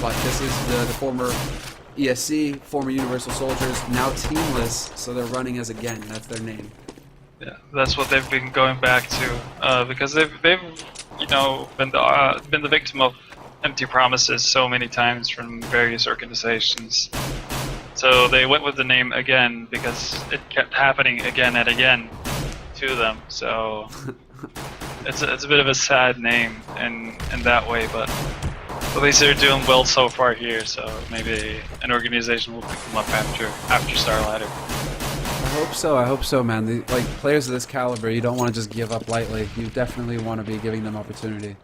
but this is the former ESC, former Universal Soldiers, now teamless, so they're running as AGAiN. That's their name. Yeah, that's what they've been going back to, because they've you know been the victim of empty promises so many times from various organizations. So they went with the name AGAiN because it kept happening again and again to them. So it's a bit of a sad name in that way, but at least they're doing well so far here. So maybe an organization will pick them up after Star Ladder. I hope so, man. Like, players of this caliber, you don't want to just give up lightly. You definitely want to be giving them opportunity.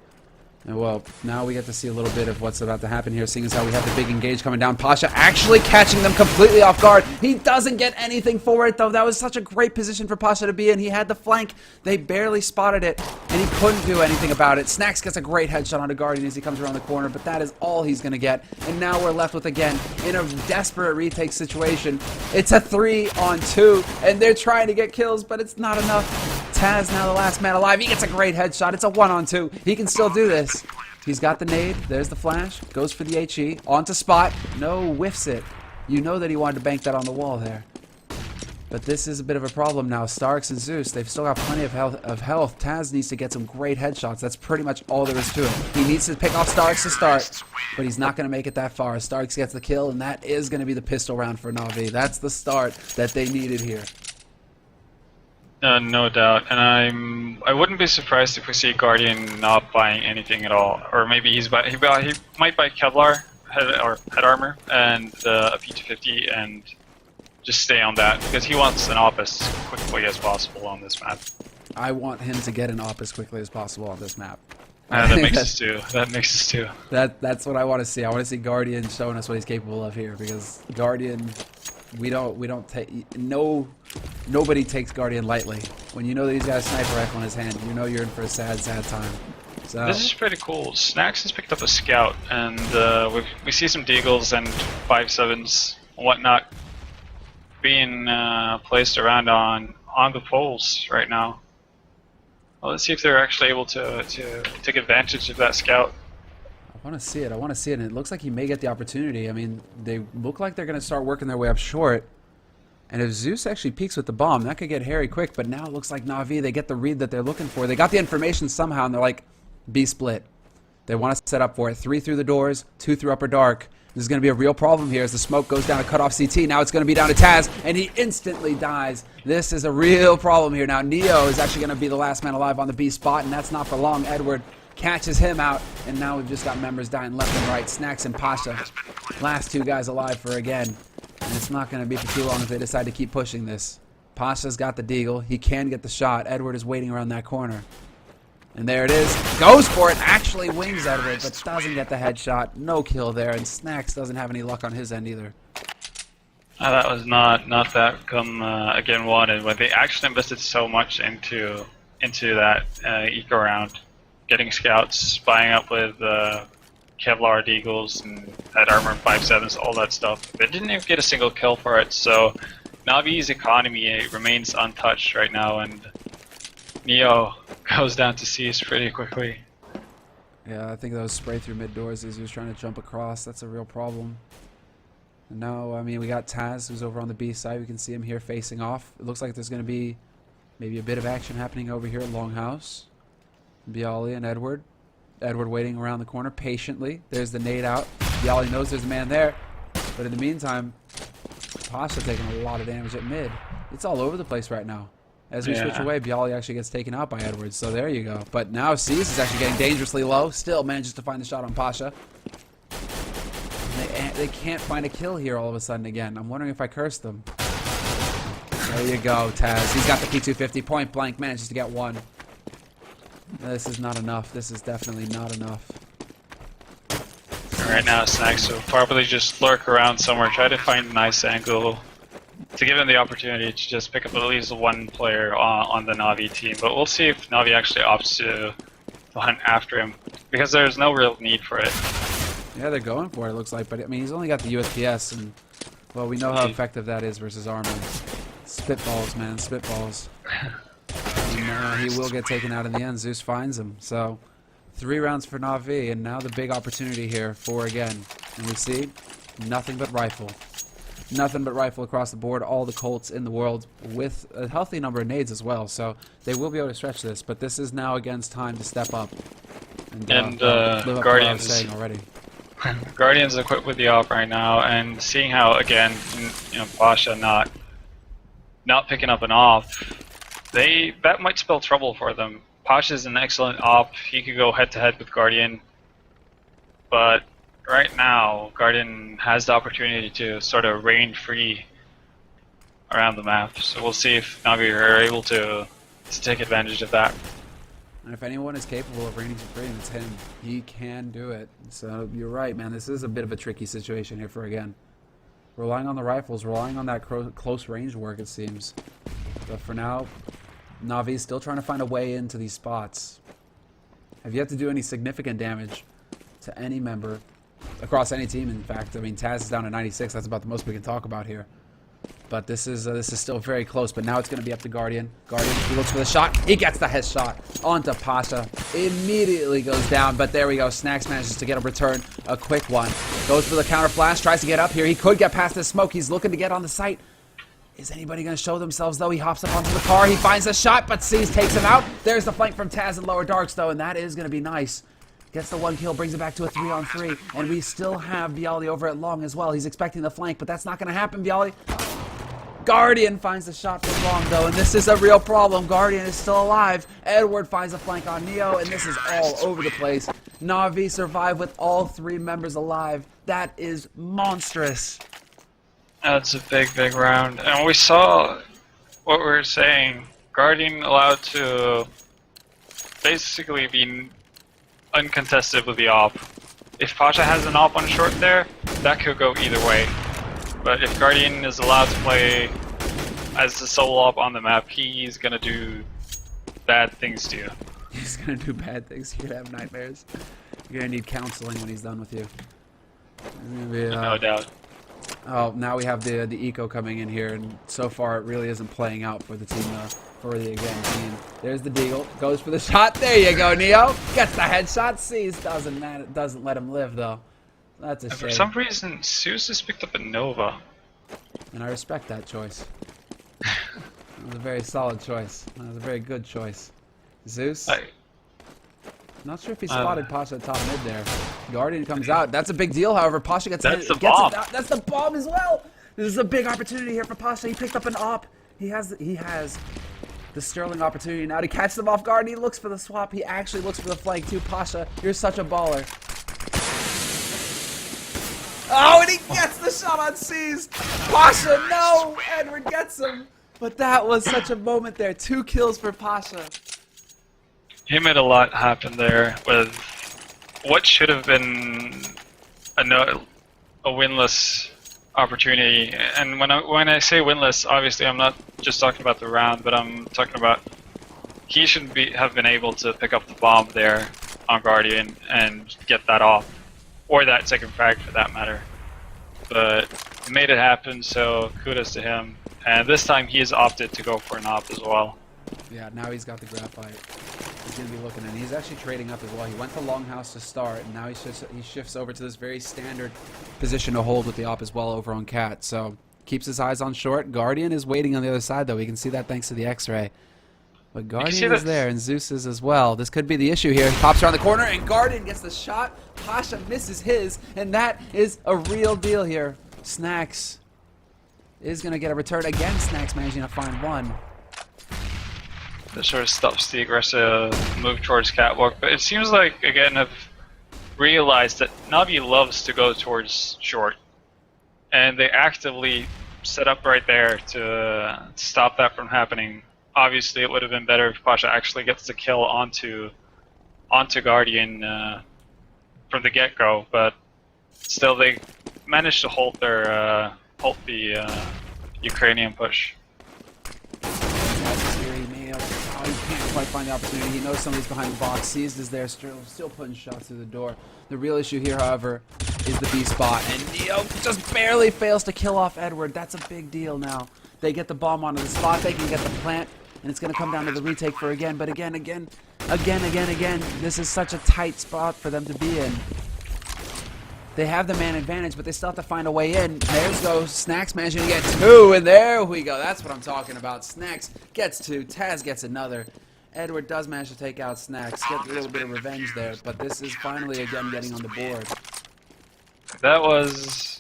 And well, now we get to see a little bit of what's about to happen here, seeing as how we have the big engage coming down. Pasha actually catching them completely off guard. He doesn't get anything for it, though. That was such a great position for Pasha to be in. He had the flank. They barely spotted it, and he couldn't do anything about it. Snax gets a great headshot onto Guardian as he comes around the corner, but that is all he's going to get. And now we're left with AGAiN in a desperate retake situation. It's a 3-on-2, and they're trying to get kills, but it's not enough. Taz now the last man alive. He gets a great headshot. It's a 1-on-2. He can still do this. He's got the nade. There's the flash. Goes for the HE. Onto spot. No, whiffs it. You know that he wanted to bank that on the wall there. But this is a bit of a problem now. starix and Zeus, they've still got plenty of health. Taz needs to get some great headshots. That's pretty much all there is to it. He needs to pick off starix to start, but he's not going to make it that far. starix gets the kill, and that is going to be the pistol round for Navi. That's the start that they needed here. No doubt, and I wouldn't be surprised if we see Guardian not buying anything at all, or maybe he might buy Kevlar head armor and a P250 and just stay on that because he wants an op as quickly as possible on this map. I want him to get an op as quickly as possible on this map. That makes us too. That makes us too. That's what I want to see. I want to see Guardian showing us what he's capable of here because Guardian. We don't take nobody takes Guardian lightly. When you know that he's got a sniper rifle in his hand, you know you're in for a sad time. So this is pretty cool. Snax has picked up a scout, and we see some deagles and 5.7s and whatnot being placed around on the poles right now. Well, let's see if they're actually able to take advantage of that scout. I want to see it. I want to see it. And it looks like he may get the opportunity. I mean, they look like they're going to start working their way up short. And if Zeus actually peeks with the bomb, that could get hairy quick. But now it looks like Navi, they get the read that they're looking for. They got the information somehow, and they're like, B split. They want to set up for it. 3 through the doors, 2 through upper dark. This is going to be a real problem here as the smoke goes down to cut off CT. Now it's going to be down to Taz, and he instantly dies. This is a real problem here. Now Neo is actually going to be the last man alive on the B spot, and that's not for long. Edward catches him out, and now we've just got members dying left and right. Snax and Pasha, last 2 guys alive for AGAiN. And it's not going to be for too long if they decide to keep pushing this. Pasha's got the deagle. He can get the shot. Edward is waiting around that corner. And there it is. Goes for it. Actually wings Edward, but doesn't get the headshot. No kill there, and Snax doesn't have any luck on his end either. That was not that AGAiN wanted. When they actually invested so much into that eco round. Getting scouts, spying up with Kevlar deagles and head armor 5.7s, all that stuff. They didn't even get a single kill for it, so Navi's economy remains untouched right now, and Neo goes down to Zeus pretty quickly. Yeah, I think those spray through mid doors as he was trying to jump across. That's a real problem. And now, I mean, we got Taz who's over on the B side. We can see him here facing off. It looks like there's going to be maybe a bit of action happening over here at Longhouse. byali and Edward. Edward waiting around the corner patiently. There's the nade out. byali knows there's a man there. But in the meantime, Pasha taking a lot of damage at mid. It's all over the place right now. As we switch away, byali actually gets taken out by Edward. So there you go. But now Zeus is actually getting dangerously low. Still manages to find the shot on Pasha. They can't find a kill here all of a sudden again. I'm wondering if I cursed them. There you go, Taz. He's got the P250. Point blank manages to get 1. This is not enough. This is definitely not enough. Right now, Snax will probably just lurk around somewhere, try to find a nice angle to give him the opportunity to just pick up at least 1 player on the Navi team. But we'll see if Navi actually opts to hunt after him, because there's no real need for it. Yeah, they're going for it, it looks like. But, I mean, he's only got the USPS, and, well, we know how effective that is versus armor. Spitballs, man, spitballs. And he will get taken out in the end. Zeus finds him. So 3 rounds for Navi, and now the big opportunity here for AGAiN. And we see nothing but rifle. Nothing but rifle across the board. All the Colts in the world with a healthy number of nades as well. So they will be able to stretch this. But this is now AGAiN's time to step up. And live up to what I was saying already. Guardian's equipped with the op right now, and seeing how again, Pasha not picking up an op, that might spell trouble for them. Pasha's an excellent op. He could go head to head with Guardian, but right now Guardian has the opportunity to sort of reign free around the map. So we'll see if Navi are able to take advantage of that. And if anyone is capable of reigning supreme, it's him. He can do it. So you're right, man. This is a bit of a tricky situation here for AGAiN. Relying on the rifles, relying on that close range work, it seems. But for now, Navi's still trying to find a way into these spots. Have yet to do any significant damage to any member across any team. In fact, I mean, Taz is down to 96. That's about the most we can talk about here. But this is still very close. But now it's going to be up to Guardian. Guardian, he looks for the shot. He gets the headshot onto Pasha. Immediately goes down. But there we go. Snax manages to get a return. A quick one. Goes for the counter flash. Tries to get up here. He could get past this smoke. He's looking to get on the site. Is anybody going to show themselves, though? He hops up onto the car. He finds a shot, but Zeus takes him out. There's the flank from Taz in lower darks, though, and that is going to be nice. Gets the 1 kill, brings it back to a 3-on-3, and we still have byali over at long as well. He's expecting the flank, but that's not going to happen, byali. Guardian finds the shot from long, though, and this is a real problem. Guardian is still alive. Edward finds a flank on Neo, and this is all over the place. Navi survived with all 3 members alive. That is monstrous. That's a big round. And we saw what we were saying. Guardian allowed to basically be uncontested with the op. If Pasha has an op on short there, that could go either way. But if Guardian is allowed to play as the solo op on the map, he's gonna do bad things to you. He's gonna do bad things. You're gonna have nightmares. You're gonna need counseling when he's done with you. No doubt. Oh, now we have the eco coming in here, and so far it really isn't playing out for the team, for the AGAiN team. There's the deagle, goes for the shot. There you go, Neo. Gets the headshot. Sees doesn't let him live though. That's a shame. For some reason, Zeus has picked up a Nova. And I respect that choice. That was a very solid choice. That was a very good choice. Zeus. Not sure if he spotted Pasha at top mid there. Guardian comes out. That's a big deal, however. Pasha gets That's hit. the bomb. That's the bomb as well. This is a big opportunity here for Pasha. He picked up an op. He has the sterling opportunity now to catch them off guard. And he looks for the swap. He actually looks for the flank too. Pasha, you're such a baller. Oh, and he gets the shot on C's. Pasha, no! Edward gets him. But that was such a moment there. 2 kills for Pasha. He made a lot happen there with what should have been a winless opportunity. And when I say winless, obviously I'm not just talking about the round, but I'm talking about he should have been able to pick up the bomb there on Guardian and get that off, or that second frag for that matter. But he made it happen, so kudos to him. And this time he has opted to go for an op as well. Yeah, now he's got the graphite. He's going to be looking, and he's actually trading up as well. He went to Longhouse to start, and now he shifts over to this very standard position to hold with the op as well over on Cat. So keeps his eyes on short. Guardian is waiting on the other side, though. We can see that thanks to the X-ray. But Guardian is there, and Zeus is as well. This could be the issue here. Pops around the corner, and Guardian gets the shot. Pasha misses his, and that is a real deal here. Snax is going to get a return. Again, Snax managing to find one. That sort of stops the aggressive move towards Catwalk, but it seems like, again, have realized that Navi loves to go towards short. And they actively set up right there to stop that from happening. Obviously, it would have been better if Pasha actually gets the kill onto Guardian from the get-go, but still they managed to hold the Ukrainian push. He can't quite find the opportunity. He knows somebody's behind the box. Seized is there, still putting shots through the door. The real issue here, however, is the B spot, and Neo just barely fails to kill off Edward. That's a big deal now. They get the bomb onto the spot. They can get the plant, and it's going to come down to the retake for again. But again, this is such a tight spot for them to be in. They have the man advantage, but they still have to find a way in. There's goes Snax managing to get 2, and there we go. That's what I'm talking about. Snax gets 2, Taz gets another. Edward does manage to take out Snax, get a little bit of revenge there, but this is finally again getting on the board. That was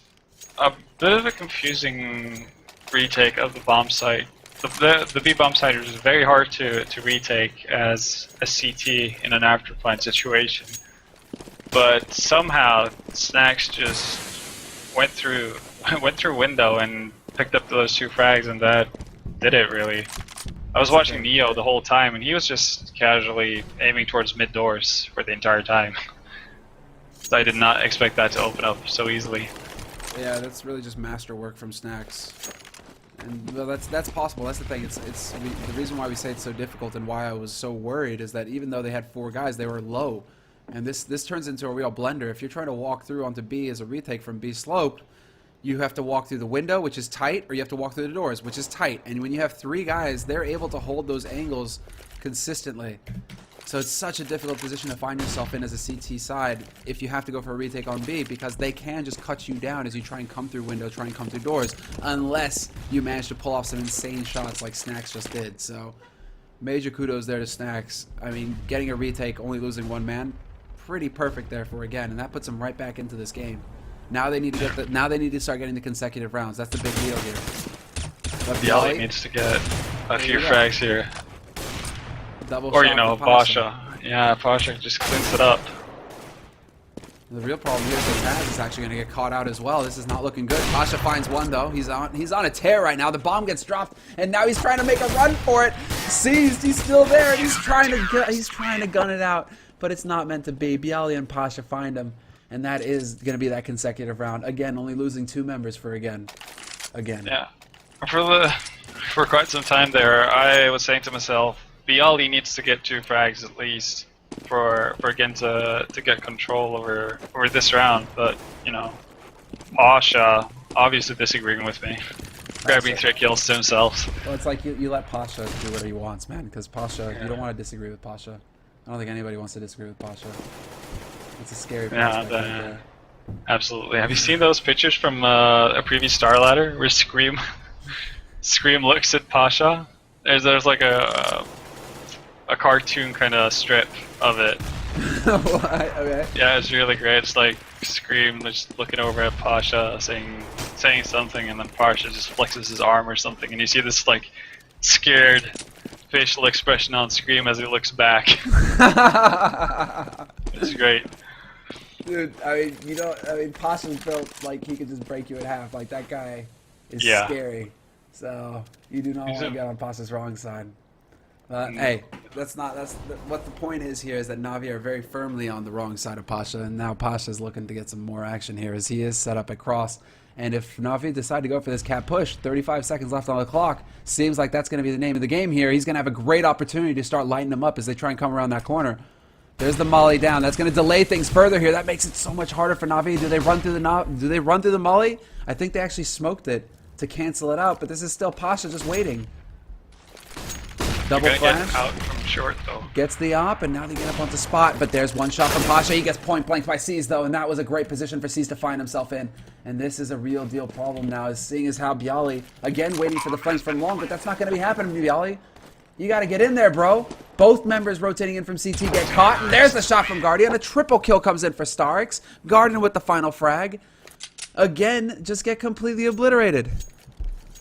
a bit of a confusing retake of the bomb site. The B bomb site is very hard to retake as a CT in an afterplan situation. But somehow Snax just went through window and picked up those 2 frags, and that did it really. I was watching Neo the whole time, and he was just casually aiming towards mid doors for the entire time. So I did not expect that to open up so easily. Yeah, that's really just masterwork from Snax. And well, that's possible. That's the thing. The reason why we say it's so difficult and why I was so worried is that even though they had 4 guys, they were low. And this turns into a real blender. If you're trying to walk through onto B as a retake from B sloped, you have to walk through the window, which is tight, or you have to walk through the doors, which is tight. And when you have 3 guys, they're able to hold those angles consistently. So it's such a difficult position to find yourself in as a CT side if you have to go for a retake on B, because they can just cut you down as you try and come through window, try and come through doors, unless you manage to pull off some insane shots like Snax just did. So major kudos there to Snax. I mean, getting a retake, only losing 1 man, pretty perfect there for AGAiN, and that puts them right back into this game. Now they need to get now they need to start getting the consecutive rounds. That's the big deal here. But byali needs to get a few frags here. Double or shot you know, for Pasha. Pasha. Yeah, Pasha just cleans it up. The real problem here is that Taz is actually going to get caught out as well. This is not looking good. Pasha finds 1 though. He's on a tear right now. The bomb gets dropped, and now he's trying to make a run for it. Seized. He's still there. And he's trying to gun it out, but it's not meant to be. byali and Pasha find him, and that is going to be that consecutive round. Again, only losing 2 members for AGAiN. Again. Yeah. For quite some time there, I was saying to myself, byali needs to get 2 frags at least for AGAiN to get control over this round. But you know, Pasha obviously disagreeing with me, grabbing 3 kills to himself. Well, it's like you let Pasha do what he wants, man. Because Pasha, you don't want to disagree with Pasha. I don't think anybody wants to disagree with Pasha. It's a scary prospect right there. Absolutely. Have you seen those pictures from a previous Star Ladder where Scream looks at Pasha? There's like a cartoon kind of strip of it. What? Okay. Yeah, it's really great. It's like Scream just looking over at Pasha, saying something, and then Pasha just flexes his arm or something, and you see this like scared facial expression on Scream as he looks back. It's great. Dude, I mean, Pasha's built like he could just break you in half. Like, that guy is scary. So you do not want to get on Pasha's wrong side. Hey, what the point is here is that Navi are very firmly on the wrong side of Pasha, and now Pasha's looking to get some more action here as he is set up at cross. And if Navi decide to go for this cap push, 35 seconds left on the clock, seems like that's going to be the name of the game here. He's going to have a great opportunity to start lighting them up as they try and come around that corner. There's the molly down. That's going to delay things further here. That makes it so much harder for Navi. Do they run through the molly? I think they actually smoked it to cancel it out, but this is still Pasha just waiting. Double flash. Get out from short though. Gets the op, and now they get up onto spot. But there's 1 shot from Pasha. He gets point blanked by Seas though, and that was a great position for Seas to find himself in. And this is a real deal problem now, as seeing as how byali again waiting for the flanks from long, but that's not going to be happening, byali. You got to get in there, bro. Both members rotating in from CT get caught, and there's the shot from Guardian. A triple kill comes in for starix. Guardian with the final frag. Again, just get completely obliterated.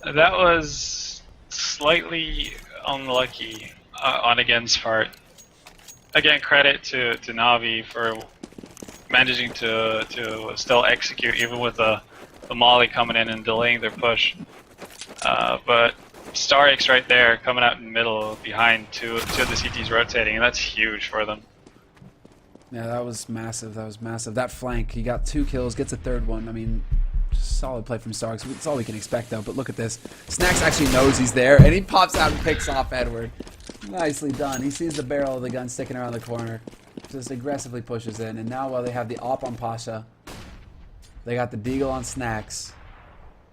That was slightly unlucky on AGAiN's part. Again, credit to Navi for managing to still execute even with the molly coming in and delaying their push. But starix right there coming out in the middle behind two of the CTs rotating, and that's huge for them. Yeah, that was massive. That was massive. That flank, he got 2 kills, gets a 3rd one. I mean, solid play from starix. It's all we can expect, though. But look at this. Snax actually knows he's there, and he pops out and picks off Edward. Nicely done. He sees the barrel of the gun sticking around the corner. Just aggressively pushes in. And now while they have the op on Pasha, they got the deagle on Snax.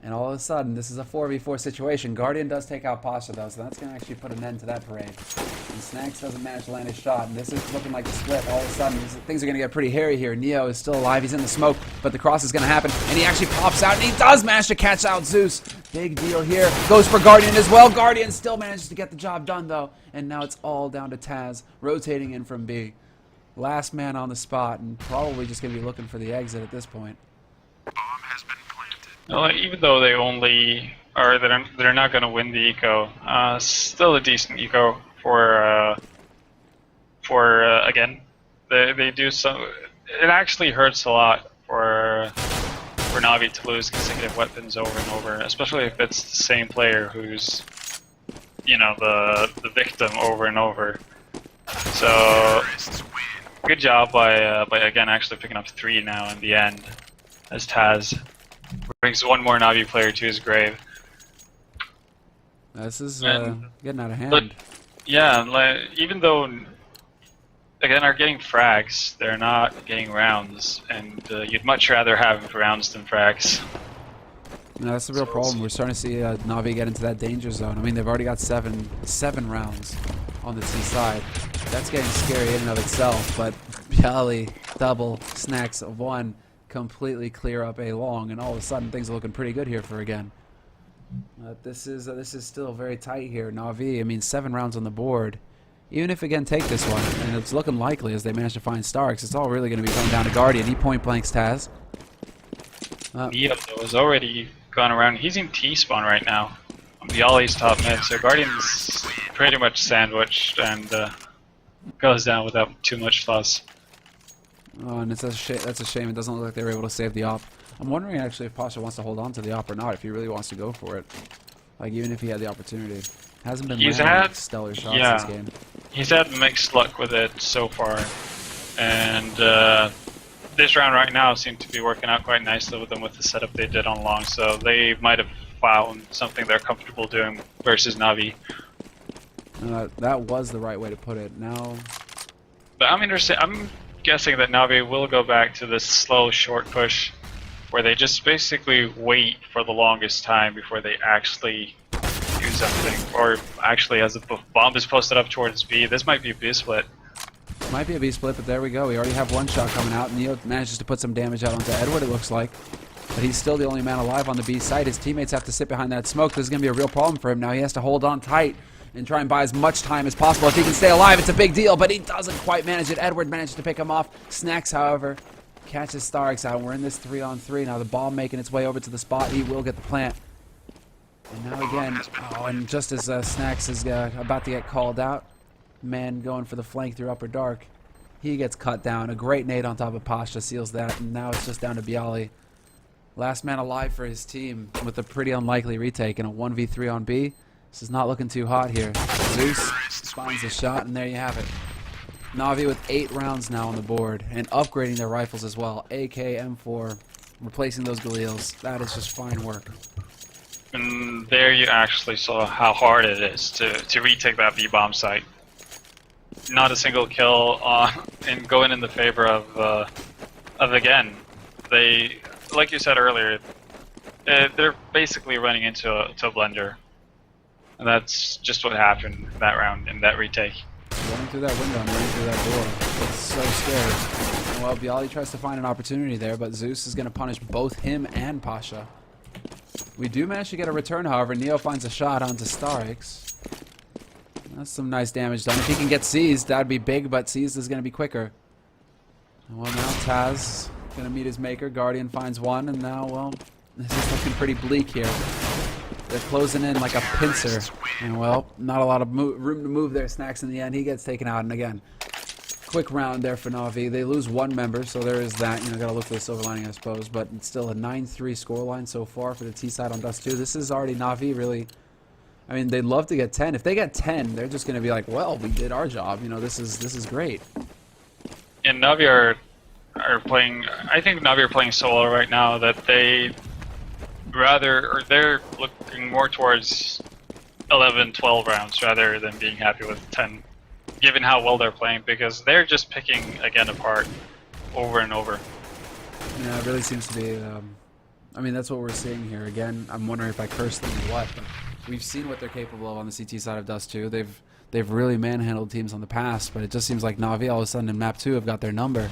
And all of a sudden, this is a 4v4 situation. Guardian does take out Pasha, though, so that's going to actually put an end to that parade. And Snax doesn't manage to land his shot, and this is looking like a split. All of a sudden, things are going to get pretty hairy here. Neo is still alive. He's in the smoke, but the cross is going to happen, and he actually pops out, and he does manage to catch out Zeus. Big deal here. Goes for Guardian as well. Guardian still manages to get the job done, though, and now it's all down to Taz, rotating in from B. Last man on the spot, and probably just going to be looking for the exit at this point. Well, even though they only are, they're not going to win the eco. Still a decent eco for AGAiN. They do some. It actually hurts a lot for Navi to lose consecutive weapons over and over, especially if it's the same player who's, you know, the victim over and over. So good job by AGAiN actually picking up 3 now in the end, as Taz brings one more Navi player to his grave. This is getting out of hand. But yeah, like, even though AGAiN are getting frags, they're not getting rounds, and you'd much rather have rounds than frags. No, that's the real problem. We're starting to see Navi get into that danger zone. I mean, they've already got seven rounds on the T side. That's getting scary in and of itself, but byali, double, snax of 1, completely clear up A long, and all of a sudden things are looking pretty good here for AGAiN. This is still very tight here. Navi, I mean, 7 rounds on the board. Even if AGAiN take this one, and it's looking likely as they manage to find starix, it's all really going to be going down to Guardian. He point blanks Taz. Yep, though, has already gone around. He's in T-spawn right now. byali's top mid, so Guardian's pretty much sandwiched and goes down without too much fuss. Oh, and that's a shame. It doesn't look like they were able to save the op. I'm wondering actually if Pasha wants to hold on to the op or not, if he really wants to go for it. Like, even if he had the opportunity. Hasn't been landing stellar shots this game. He's had mixed luck with it so far. And this round right now seemed to be working out quite nicely with them with the setup they did on long, so they might have found something they're comfortable doing versus Navi. That was the right way to put it. Now, but I'm guessing that Navi will go back to this slow short push where they just basically wait for the longest time before they actually do something. Or actually, as the bomb is posted up towards B, this might be a B split. Might be a B split, but there we go. We already have 1 shot coming out. Neo manages to put some damage out onto Edward, it looks like. But he's still the only man alive on the B site. His teammates have to sit behind that smoke. This is going to be a real problem for him now. He has to hold on tight and try and buy as much time as possible. If he can stay alive, it's a big deal, but he doesn't quite manage it. Edward manages to pick him off. Snax, however, catches starix out, and we're in this 3-on-3. Now the bomb making its way over to the spot. He will get the plant. And now again, oh, and just as Snax is about to get called out, man going for the flank through upper dark, he gets cut down. A great nade on top of Pasha seals that, and now it's just down to byali. Last man alive for his team with a pretty unlikely retake and a 1v3 on B. This is not looking too hot here. Zeus finds the shot, and there you have it. Navi with 8 rounds now on the board, and upgrading their rifles as well. AK, M4, replacing those Galils. That is just fine work. And there you actually saw how hard it is to retake that B-bomb site. Not a single kill and going in the favor of AGAiN. They, like you said earlier, they're basically running into a blender. And that's just what happened in that round, in that retake. Running through that window and running through that door. It's so scary. Well, byali tries to find an opportunity there, but Zeus is going to punish both him and Pasha. We do manage to get a return, however. Neo finds a shot onto starix. That's some nice damage done. If he can get seized, that'd be big, but seized is going to be quicker. Well, now Taz going to meet his maker. Guardian finds 1, and now, well, this is looking pretty bleak here. They're closing in like a pincer. And, well, not a lot of room to move there. Snax in the end. He gets taken out. And, again, quick round there for Navi. They lose 1 member, so there is that. You know, got to look for the silver lining, I suppose. But it's still a 9-3 scoreline so far for the T side on Dust 2. This is already Navi really... I mean, they'd love to get 10. If they get 10, they're just going to be like, well, we did our job. You know, this is great. And Navi are playing... I think Navi are playing so well right now that they're looking more towards 11, 12 rounds rather than being happy with 10, given how well they're playing, because they're just picking AGAiN apart over and over. Yeah, it really seems to be I mean, that's what we're seeing here. Again, I'm wondering if I cursed them or what, but we've seen what they're capable of on the CT side of Dust 2. They've really manhandled teams on the past, but it just seems like Navi all of a sudden in map 2 have got their number.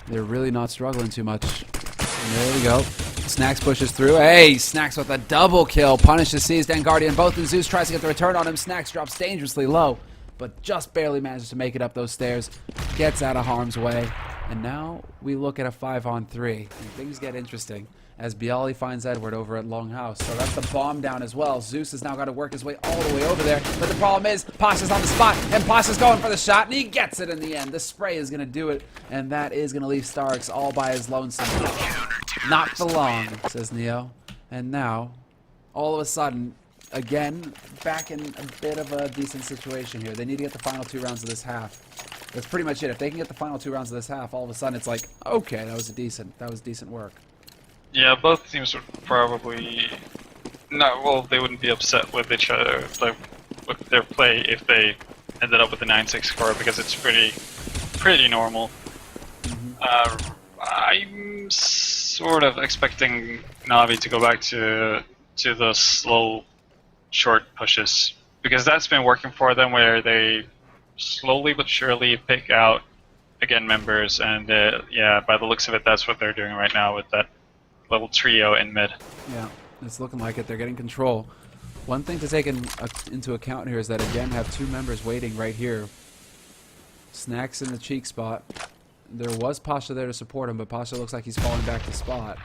They're really not struggling too much. And there we go. Snax pushes through. Hey, Snax with a double kill. Punishes Seized and Guardian both, and Zeus tries to get the return on him. Snax drops dangerously low, but just barely manages to make it up those stairs. Gets out of harm's way. And now we look at a 5-on-3, and things get interesting as byali finds Edward over at Longhouse. So that's the bomb down as well. Zeus has now got to work his way all the way over there. But the problem is, Pasha's on the spot, and Pasha's going for the shot, and he gets it in the end. The spray is going to do it, and that is going to leave starix all by his lonesome. Not for long, says Neo. And now, all of a sudden, again, back in a bit of a decent situation here. They need to get the final 2 rounds of this half. That's pretty much it. If they can get the final 2 rounds of this half, all of a sudden it's like, okay, that was decent work. Yeah, both teams would probably they wouldn't be upset with each other, like with their play, if they ended up with a 9-6 score, because it's pretty normal. I'm sort of expecting Navi to go back to the slow, short pushes, because that's been working for them, where they slowly but surely pick out AGAiN members, and yeah, by the looks of it, that's what they're doing right now with that little trio in mid. Yeah, it's looking like it. They're getting control. One thing to take into account here is that AGAiN have 2 members waiting right here. Snax in the cheek spot. There was Pasha there to support him, but Pasha looks like he's falling back to spot.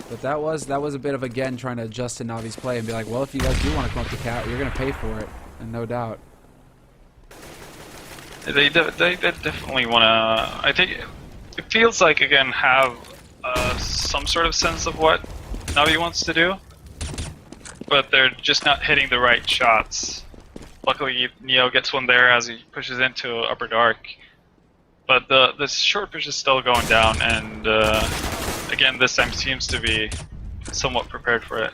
But that was a bit of AGAiN trying to adjust to Navi's play and be like, well, if you guys do want to come up to cat, you're going to pay for it, and no doubt. They definitely want to. I think it feels like AGAiN have some sort of sense of what Navi wants to do, but they're just not hitting the right shots. Luckily, Neo gets one there as he pushes into Upper Dark, but the short push is still going down, and AGAiN this time seems to be somewhat prepared for it.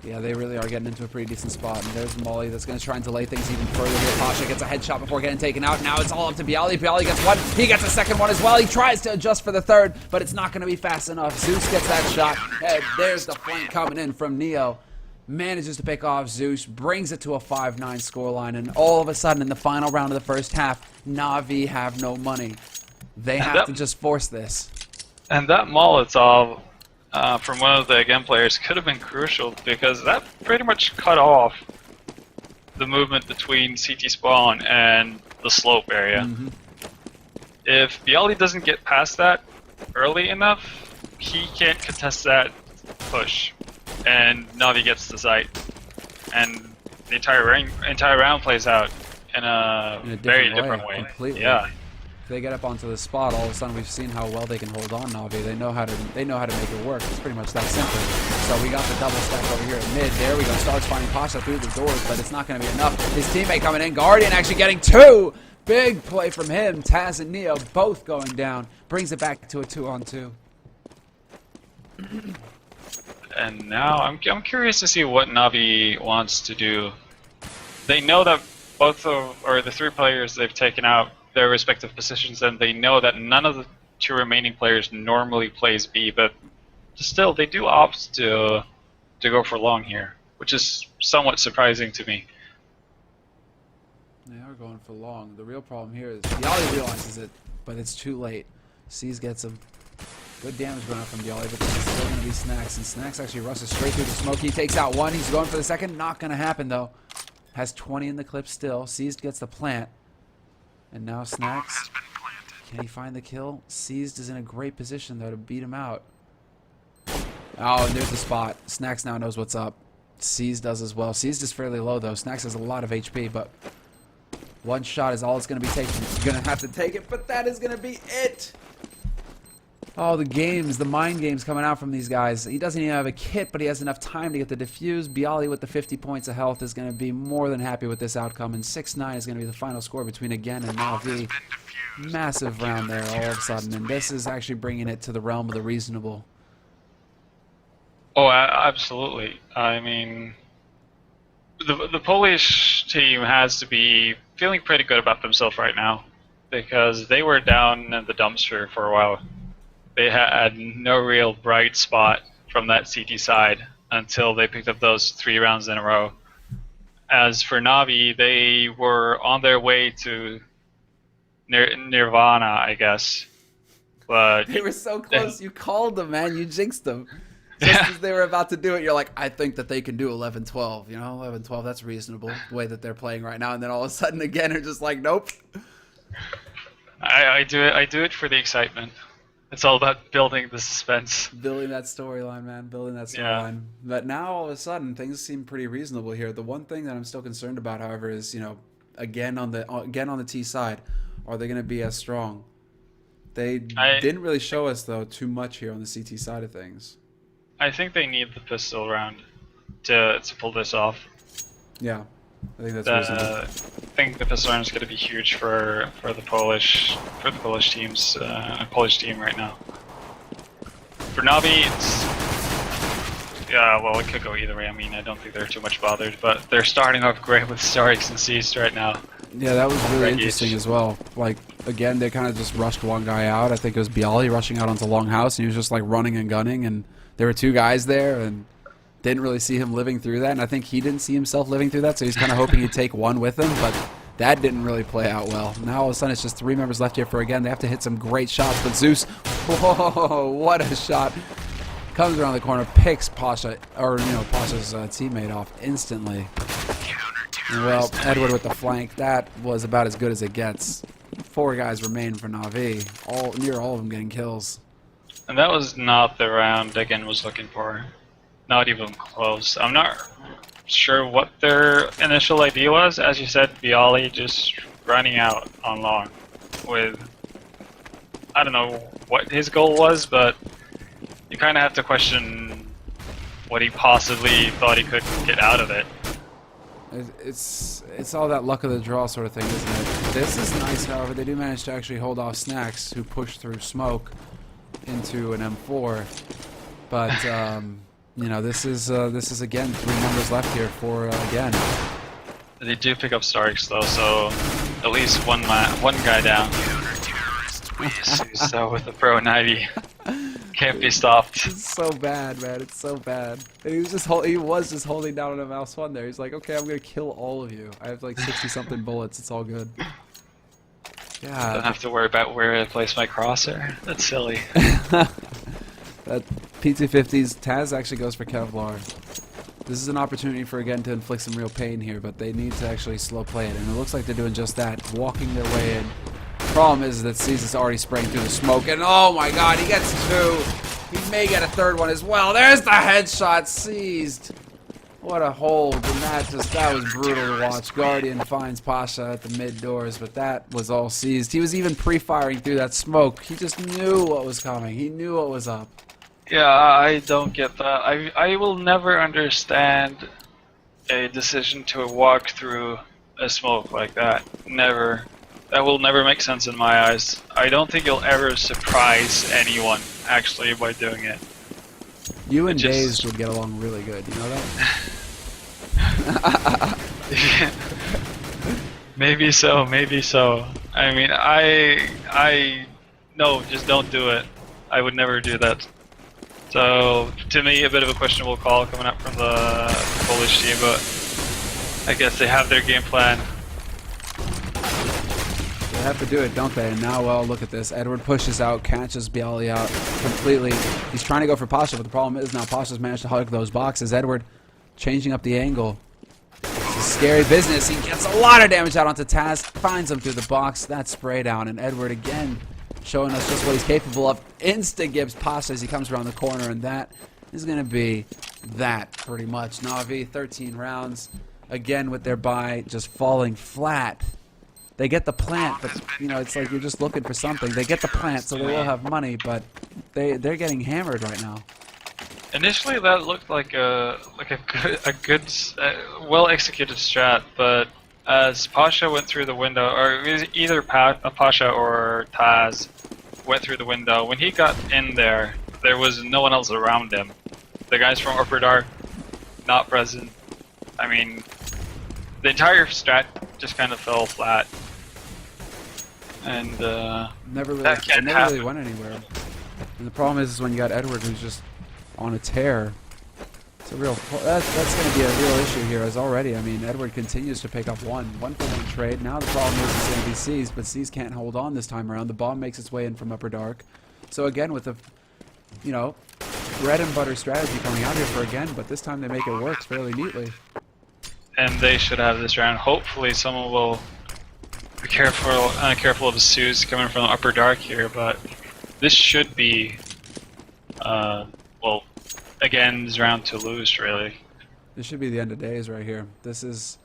Yeah, they really are getting into a pretty decent spot. And there's Molly that's going to try and delay things even further here. Pasha gets a headshot before getting taken out. Now it's all up to byali. byali gets one. He gets a second one as well. He tries to adjust for the third, but it's not going to be fast enough. Zeus gets that shot. And there's the flank coming in from Neo. Manages to pick off Zeus, brings it to a 5-9 scoreline, and all of a sudden in the final round of the first half, Navi have no money. They have to just force this. And that Molotov from one of the AGAiN players could have been crucial, because that pretty much cut off the movement between CT spawn and the slope area. If byali doesn't get past that early enough, he can't contest that push, and Navi gets the site, and the entire round plays out in a very different way. Completely. Yeah. If they get up onto the spot, all of a sudden we've seen how well they can hold on Navi. They know how to make it work. It's pretty much that simple. So we got the double stack over here at mid. There we go. Starts finding Pasha through the doors, but it's not going to be enough. His teammate coming in. Guardian actually getting 2. Big play from him. Taz and Neo both going down. Brings it back to a 2-on-2. And now I'm curious to see what Navi wants to do. They know that the 3 players they've taken out their respective positions, and they know that none of the 2 remaining players normally plays B, but still they do opt to go for long here, which is somewhat surprising to me. They are going for long. The real problem here is byali realizes it, but it's too late. Sees gets him. Good damage going out from byali, but this is still going to be Snax, and Snax actually rushes straight through the smoke. He takes out 1. He's going for the second. Not going to happen though. Has 20 in the clip still. Seized gets the plant. And now Snax, can he find the kill? Seized is in a great position though to beat him out. Oh, and there's the spot. Snax now knows what's up. Seized does as well. Seized is fairly low though. Snax has a lot of HP, but 1 shot is all it's going to be taken. He's going to have to take it, but that is going to be it. Oh, the mind games coming out from these guys. He doesn't even have a kit, but he has enough time to get the defuse. byali with the 50 points of health is going to be more than happy with this outcome, and 6-9 is going to be the final score between AGAiN and Navi. Massive round there all of a sudden, and this is actually bringing it to the realm of the reasonable. Oh, absolutely. I mean, the Polish team has to be feeling pretty good about themselves right now, because they were down in the dumpster for a while. they had no real bright spot from that CT side until they picked up those 3 rounds in a row. As for Navi, they were on their way to Nirvana, I guess. But They were so close. You called them, man. You jinxed them. Just as they were about to do it, you're like, I think that they can do 11-12. You know, 11-12, that's reasonable, the way that they're playing right now. And then all of a sudden, again, they're just like, nope. I do it for the excitement. It's all about building the suspense. Building that storyline, man. Building that storyline. Yeah. But now, all of a sudden, things seem pretty reasonable here. The one thing that I'm still concerned about, however, is, you know, again on the T side, are they going to be as strong? They didn't really show us, though, too much here on the CT side of things. I think they need the pistol round to pull this off. Yeah, I think that's reasonable. I think the pistol round is going to be huge for the Polish teams, Polish team right now. For Navi, well, it could go either way. I mean, I don't think they're too much bothered, but they're starting off great with starix and Zeus right now. Yeah, that was really interesting as well. Like, again, they kind of just rushed one guy out. I think it was Byali rushing out onto Longhouse, and he was just like running and gunning, and there were 2 guys there, and didn't really see him living through that. And I think he didn't see himself living through that, so he's kind of hoping he'd take one with him, but that didn't really play out well. Now all of a sudden it's just 3 members left here for again. They have to hit some great shots, but Zeus, whoa, what a shot. Comes around the corner, picks Pasha, or Pasha's teammate off instantly. And, well, Edward with the flank, that was about as good as it gets. 4 guys remain for Navi, near all of them getting kills. And that was not the round AGAiN was looking for. Not even close. I'm not sure what their initial idea was. As you said, byali just running out on long with, I don't know what his goal was, but you kind of have to question what he possibly thought he could get out of it. It's all that luck of the draw sort of thing, isn't it? This is nice, however. They do manage to actually hold off snax, who pushed through smoke into an M4. But you know, this is again 3 members left here for AGAiN. They do pick up starix though, so at least one guy down. So with the pro Navi, can't be stopped. It's so bad, man. It's so bad. And he was just holding down on a mouse 1 there. He's like, okay, I'm gonna kill all of you. I have like 60-something bullets. It's all good. Yeah. Don't have to worry about where I place my crosshair. That's silly. That P250's Taz actually goes for Kevlar. This is an opportunity for AGAiN to inflict some real pain here, but they need to actually slow play it, and it looks like they're doing just that, walking their way in. Problem is that Zeus is already spraying through the smoke, and oh my god, he gets 2. He may get a 3rd one as well. There's the headshot seized. What a hold, and that was brutal to watch. Guardian finds Pasha at the mid doors, but that was all seized. He was even pre-firing through that smoke. He just knew what was coming. He knew what was up. Yeah, I don't get that. I will never understand a decision to walk through a smoke like that. Never. That will never make sense in my eyes. I don't think you'll ever surprise anyone, actually, by doing it. You and Daze would get along really good, you know that? Maybe so, maybe so. I mean, no, just don't do it. I would never do that. So, to me, a bit of a questionable call coming up from the Polish team, but I guess they have their game plan. They have to do it, don't they? And now, well, look at this. Edward pushes out, catches byali out completely. He's trying to go for Pasha, but the problem is now Pasha's managed to hug those boxes. Edward changing up the angle. It's a scary business. He gets a lot of damage out onto Taz, finds him through the box. That spray down, and Edward again showing us just what he's capable of. Insta-gives Pasha as he comes around the corner, and that is going to be that, pretty much. Navi, 13 rounds. Again, with their buy just falling flat. They get the plant, but, you know, it's like you're just looking for something. They get the plant, so they will have money, but they're getting hammered right now. Initially, that looked like a good, well-executed strat, but as Pasha went through the window, or it was either Pasha or Taz went through the window, when he got in there, there was no one else around him. The guys from Upper Dark, not present. I mean, the entire strat just kind of fell flat. And never that can't happen. really went anywhere. And the problem is when you got Edward who's just on a tear. It's a real that's going to be a real issue here. As already, I mean, Edward continues to pick up one for one trade. Now the problem is it's going to be C's, but C's can't hold on this time around. The bomb makes its way in from Upper Dark. So again, with the, you know, bread and butter strategy coming out here for AGAiN, but this time they make it work fairly neatly. And they should have this round. Hopefully someone will be careful of the Zeus coming from Upper Dark here, but this should be, well, AGAiN's round to lose, really. This should be the end of days right here. This is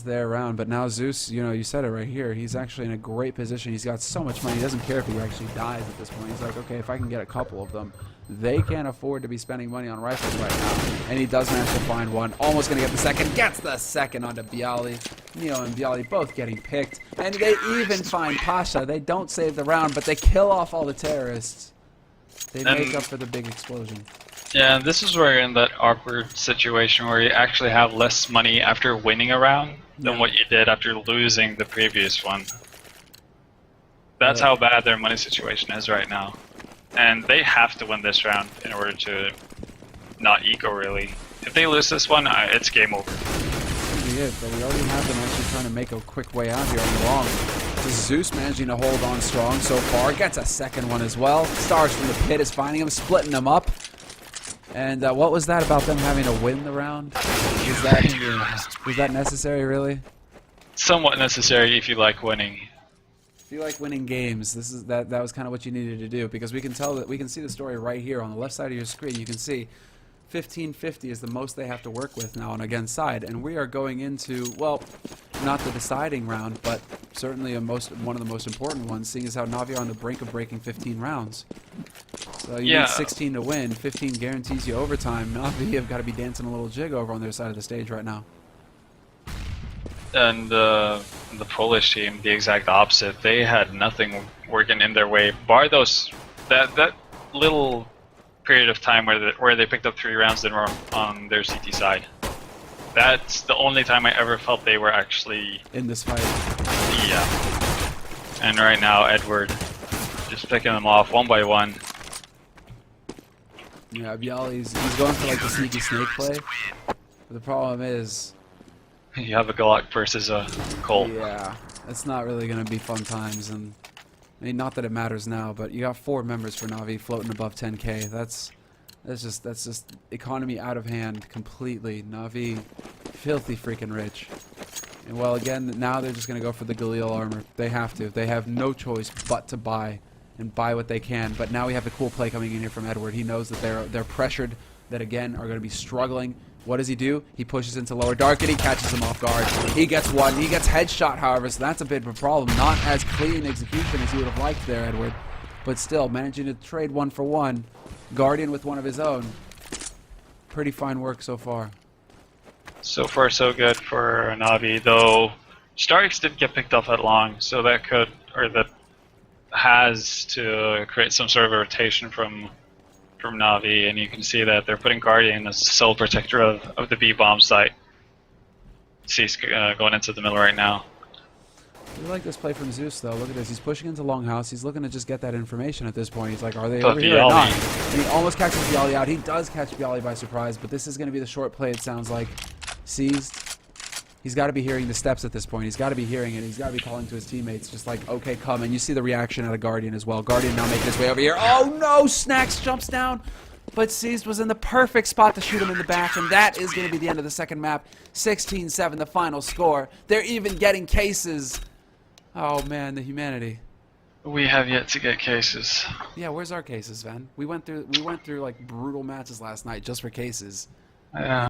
their round, but now Zeus, you know, you said it right here. He's actually in a great position. He's got so much money. He doesn't care if he actually dies at this point. He's like, okay, if I can get a couple of them. They can't afford to be spending money on rifles right now. And he does manage to find one. Almost going to get the second. Gets the second onto byali. Neo and byali both getting picked. And they even find Pasha. They don't save the round, but they kill off all the terrorists. They make up for the big explosion. Yeah, this is where you're in that awkward situation where you actually have less money after winning a round than what you did after losing the previous one. That's how bad their money situation is right now. And they have to win this round in order to not eco, really. If they lose this one, it's game over. But we already have them actually trying to make a quick way out here on the long. Zeus managing to hold on strong so far. Gets a second one as well. Stars from the pit is finding him, splitting them up. And what was that about them having to win the round? Was that necessary, really? Somewhat necessary if you like winning. If you like winning games, that was kind of what you needed to do, because we can tell that we can see the story right here on the left side of your screen. You can see 1550 is the most they have to work with now on AGAiN's side, and we are going into, well, not the deciding round, but certainly one of the most important ones, seeing as how Navi are on the brink of breaking 15 rounds. So you need 16 to win. 15 guarantees you overtime. Navi have got to be dancing a little jig over on their side of the stage right now. And the Polish team, the exact opposite. They had nothing working in their way, bar that little period of time where they picked up 3 rounds in a row on their CT side. That's the only time I ever felt they were actually in this fight. Yeah. And right now, Edward just picking them off one by one. Yeah, byali's he's going for like the sneaky snake play. But the problem is, you have a Glock versus a Colt. Yeah, it's not really going to be fun times, and I mean, not that it matters now, but you got 4 members for Navi floating above 10K. That's just economy out of hand completely. Navi, filthy freaking rich. And well, again, now they're just going to go for the Galil armor. They have to. They have no choice but to buy and buy what they can. But now we have the cool play coming in here from Edward. He knows that they're pressured, that AGAiN are going to be struggling. What does he do? He pushes into lower dark and he catches him off guard. He gets one. He gets headshot, however, so that's a bit of a problem. Not as clean execution as you would have liked there, Edward. But still, managing to trade 1 for 1. Guardian with one of his own. Pretty fine work so far. So far, so good for Navi, though starix did get picked off at long, so that has to create some sort of a rotation from Navi, and you can see that they're putting Guardian as the sole protector of the B-bomb site. He's going into the middle right now. I like this play from Zeus, though. Look at this. He's pushing into Longhouse. He's looking to just get that information at this point. He's like, are they over here or not? And he almost catches byali out. He does catch byali by surprise, but this is going to be the short play, it sounds like. Seized. He's got to be hearing the steps at this point. He's got to be hearing it. He's got to be calling to his teammates, just like, okay, come. And you see the reaction out of Guardian as well. Guardian now making his way over here. Oh, no! Snax jumps down. But Seized was in the perfect spot to shoot him in the back, and that is going to be the end of the second map. 16-7, the final score. They're even getting cases. Oh, man, the humanity. We have yet to get cases. Yeah, where's our cases, Van? We went through like brutal matches last night just for cases. Yeah.